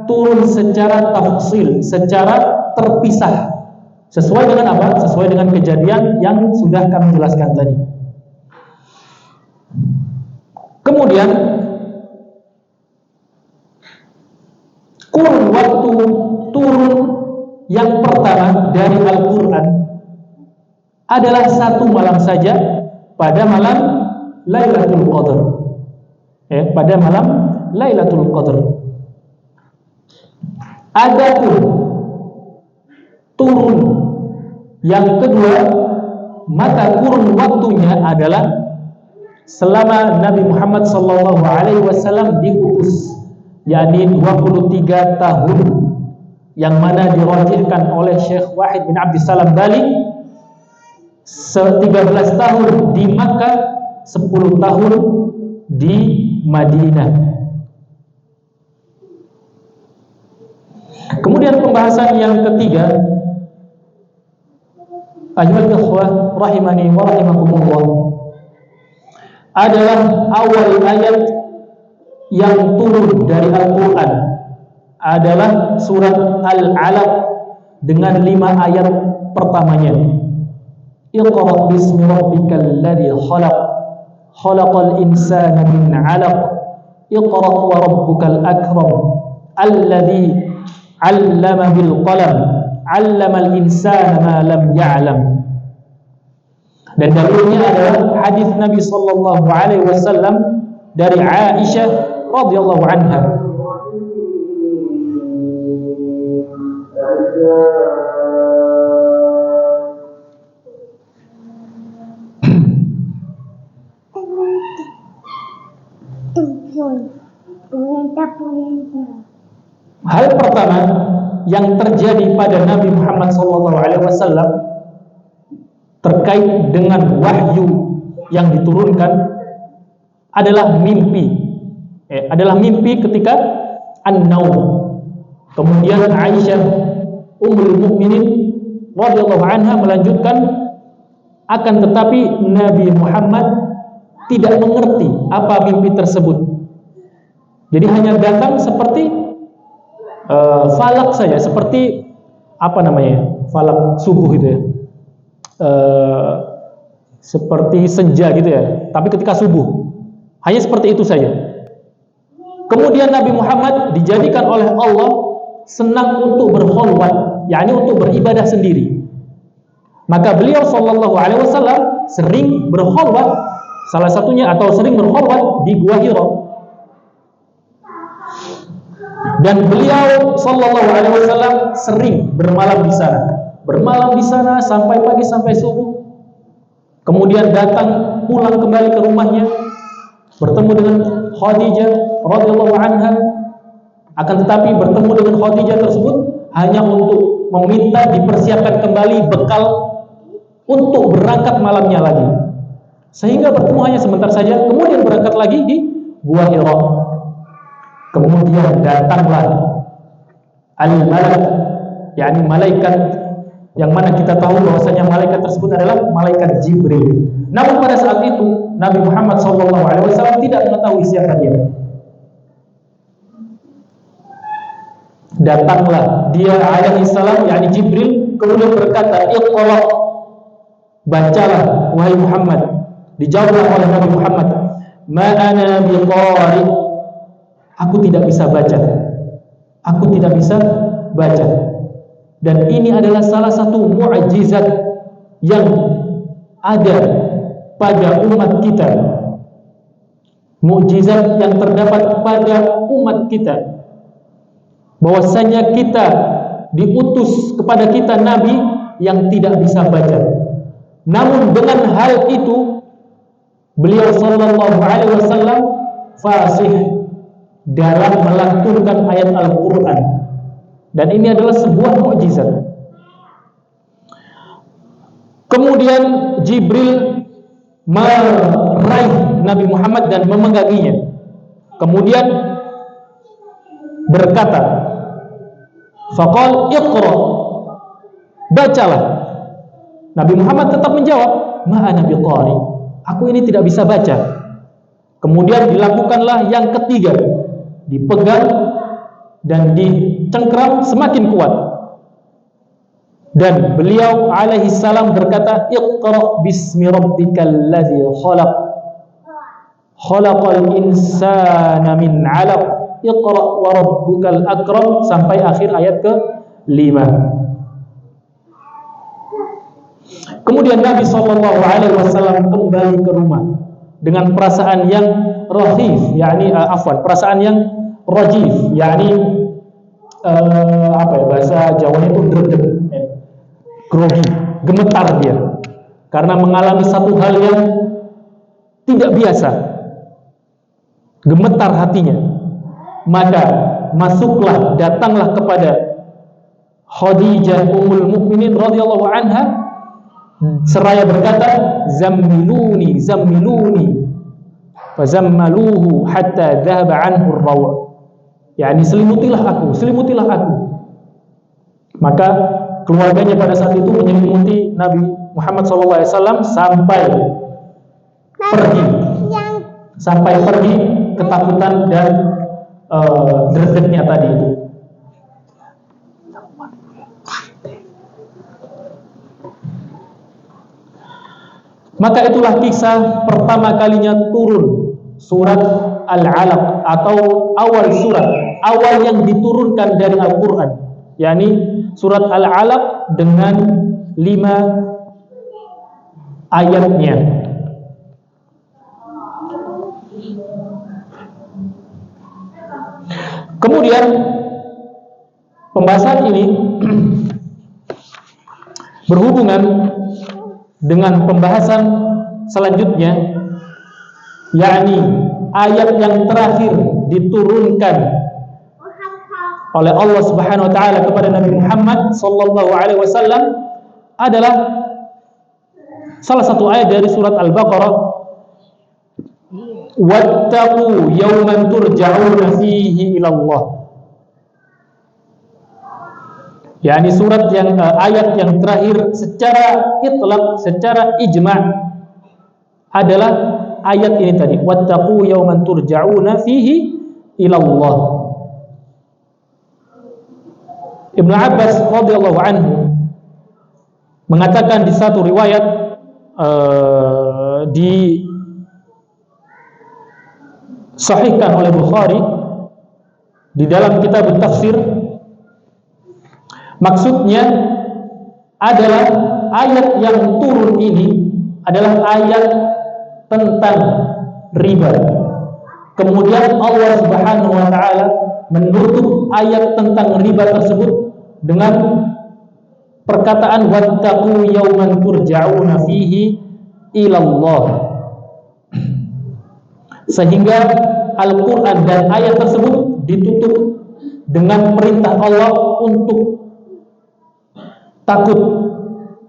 turun secara tafsil, secara terpisah. Sesuai dengan apa? Sesuai dengan kejadian yang sudah kami jelaskan tadi. Kemudian kurun waktu turun yang pertama dari Al-Quran adalah satu malam saja, pada malam Lailatul Qadar. Pada malam Lailatul Qadar. Adapun turun yang kedua, maka kurun waktunya adalah selama Nabi Muhammad SAW diutus, yakni 23 tahun, yang mana dirajihkan oleh Syekh Wahid bin Abdissalam Bali 13 tahun di Makkah, 10 tahun di Madinah. Kemudian pembahasan yang ketiga, ayyuhal ikhwah rahimani wa rahimakumullah, adalah awal ayat yang turun dari Al-Quran adalah surat Al-Alaq dengan 5 ayat pertamanya. Iqra bismi rabbikal ladzi khalaq, khalaqal insana min 'alaq, iqra wa rabbukal akram, alladzi 'allama bil qalam, 'allamal insana ma lam ya'lam. Dan dalilnya adalah hadis Nabi sallallahu alaihi wasallam dari Aisyah radhiyallahu anha. Hal pertama yang terjadi pada Nabi Muhammad SAW terkait dengan wahyu yang diturunkan adalah mimpi. Adalah mimpi ketika an-naum. Kemudian Aisyah Ummul Mukminin radhiyallahu anha melanjutkan, akan tetapi Nabi Muhammad tidak mengerti apa mimpi tersebut. Jadi hanya datang seperti falak saja, seperti apa namanya, falak subuh gitu ya, seperti senja gitu ya, tapi ketika subuh, hanya seperti itu saja. Kemudian Nabi Muhammad dijadikan oleh Allah senang untuk berkholwat, yakni untuk beribadah sendiri. Maka beliau sallallahu alaihi wasallam sering berkholwat, salah satunya atau sering berkholwat di Gua Hira. Dan beliau sallallahu alaihi wasallam sering bermalam di sana. Bermalam di sana sampai pagi, sampai subuh. Kemudian datang pulang kembali ke rumahnya, bertemu dengan Khadijah radhiyallahu anha. Akan tetapi bertemu dengan Khadijah tersebut hanya untuk meminta dipersiapkan kembali bekal untuk berangkat malamnya lagi. Sehingga bertemu hanya sebentar saja, kemudian berangkat lagi di Gua Hira. Kemudian datanglah al-malak, yakni malaikat, yang mana kita tahu bahwasanya malaikat tersebut adalah malaikat Jibril. Namun pada saat itu Nabi Muhammad SAW tidak mengetahui siapa dia. Datanglah dia alaihi salam, yakni Jibril, kemudian berkata, "Iqra," bacalah wahai Muhammad. Dijawablah oleh Nabi Muhammad, "Ma ana biqari," aku tidak bisa baca. Aku tidak bisa baca. Dan ini adalah salah satu mukjizat yang ada pada umat kita. Mukjizat yang terdapat pada umat kita, bahwasanya kita diutus kepada kita nabi yang tidak bisa baca. Namun dengan hal itu beliau sallallahu alaihi wasallam fasih dalam melantunkan ayat Al-Quran, dan ini adalah sebuah mukjizat. Kemudian Jibril meraih Nabi Muhammad dan memengganginya, kemudian berkata, faqal iqra, bacalah. Nabi Muhammad tetap menjawab, ma ana biqari, aku ini tidak bisa baca. Kemudian dilakukanlah yang ketiga, dipegang dan dicengkram semakin kuat. Dan beliau alaihi salam berkata, Iqra bismi rabbikal ladzi khalaq, khalaqal insana min 'alaq, Iqra wa rabbukal akram sampai akhir ayat ke-5. Kemudian Nabi SAW kembali ke rumah dengan perasaan yang rahif, yakni perasaan yang rajif, yakni bahasa Jawanya itu dredeg, grogi, gemetar dia karena mengalami satu hal yang tidak biasa, gemetar hatinya. Maka datanglah kepada Khadijah Ummul Mukminin radhiyallahu anha seraya berkata, zammiluni fazammaluhu hatta dhahaba anhu ar-raw', yakni selimutilah aku. Maka keluarganya pada saat itu menyelimuti Nabi Muhammad SAW sampai pergi ketakutan dan dredegnya tadi itu. Maka itulah kisah pertama kalinya turun surat Al-Alaq atau awal yang diturunkan dari Al-Quran, yakni surat Al-Alaq dengan 5 ayatnya. Kemudian pembahasan ini berhubungan dengan pembahasan selanjutnya, yakni ayat yang terakhir diturunkan oleh Allah Subhanahu wa taala kepada Nabi Muhammad sallallahu alaihi wasallam adalah salah satu ayat dari surat Al-Baqarah, wattaqu yawman turja'una fihi ila Allah. yakni surat yang ayat yang terakhir secara itlaq, secara ijma' adalah ayat ini tadi, wattaqu yawman turja'una fihi ila Allah. Ibnu Abbas radhiyallahu anhu mengatakan di satu riwayat disahihkan oleh Bukhari di dalam kitab tafsir, maksudnya adalah ayat yang turun ini adalah ayat tentang riba. Kemudian Allah Subhanahu wa taala menutup ayat tentang riba tersebut dengan perkataan wattaqu yawman turja'una fihi ila Allah. Sehingga Al-Qur'an dan ayat tersebut ditutup dengan perintah Allah untuk takut,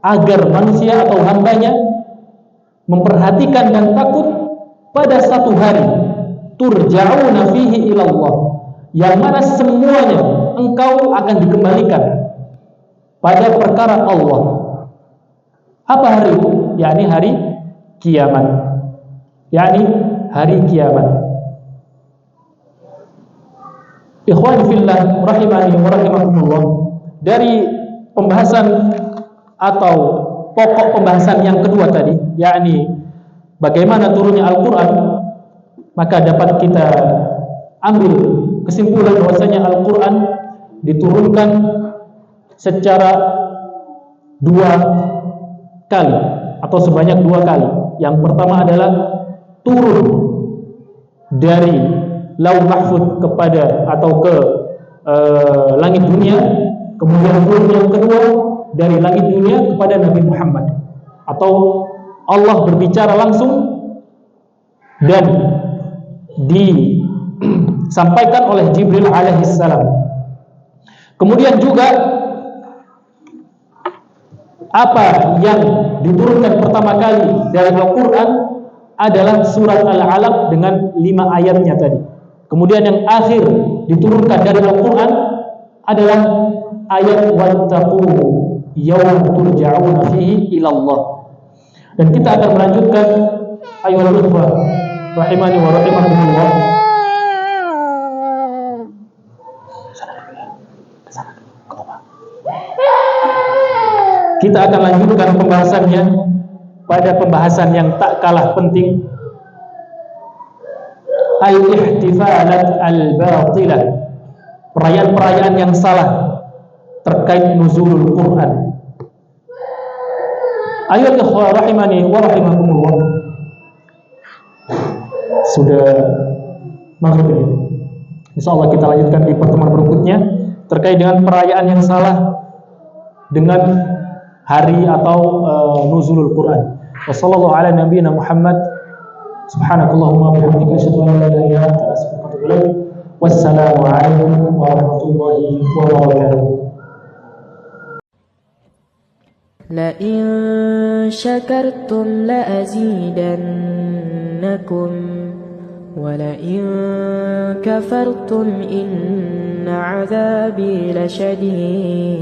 agar manusia atau hambanya memperhatikan dan takut pada satu hari turja'una fihi ila Allah, yang mana semuanya engkau akan dikembalikan pada perkara Allah. Apa hari itu? Yakni hari kiamat. Yakni hari kiamat. Ikhwan fillah rahimani wa rahimakumullah, dari pembahasan atau pokok pembahasan yang kedua tadi, yakni bagaimana turunnya Al-Quran, maka dapat kita ambil kesimpulan bahwasanya Al-Quran diturunkan secara 2 kali atau sebanyak 2 kali. Yang pertama adalah turun dari Lauh Mahfuz kepada atau ke langit dunia. Kemudian turun yang kedua dari langit dunia kepada Nabi Muhammad, atau Allah berbicara langsung dan disampaikan oleh Jibril alaihissalam. Kemudian juga apa yang diturunkan pertama kali dari Al-Quran adalah surat Al-Alaq dengan 5 ayatnya tadi. Kemudian yang akhir diturunkan dari Al-Quran adalah ayat wattaqu yawman turja'una fihi ila Allah. Dan kita akan melanjutkan ayat al-ikhwah rahimani wa rahimakumullah. Kita akan lanjutkan pembahasannya pada pembahasan yang tak kalah penting, ay ihtifalat al-batilah, perayaan-perayaan yang salah terkait nuzulul Quran. Ayat ikhwah rahimani wa rahimakumullah. Sudah maghrib ini. Insyaallah kita lanjutkan di pertemuan berikutnya terkait dengan perayaan yang salah dengan hari atau nuzulul Quran. Wassallallahu ala nabiyyina Muhammad. Subhanakallahumma wa bihamdika asyhadu an la ilaha illa anta astaghfiruka wa atubu ilaik. Wassalamu alaikum warahmatullahi wabarakatuh. لئن شكرتم لأزيدنكم ولئن كفرتم إن عذابي لشديد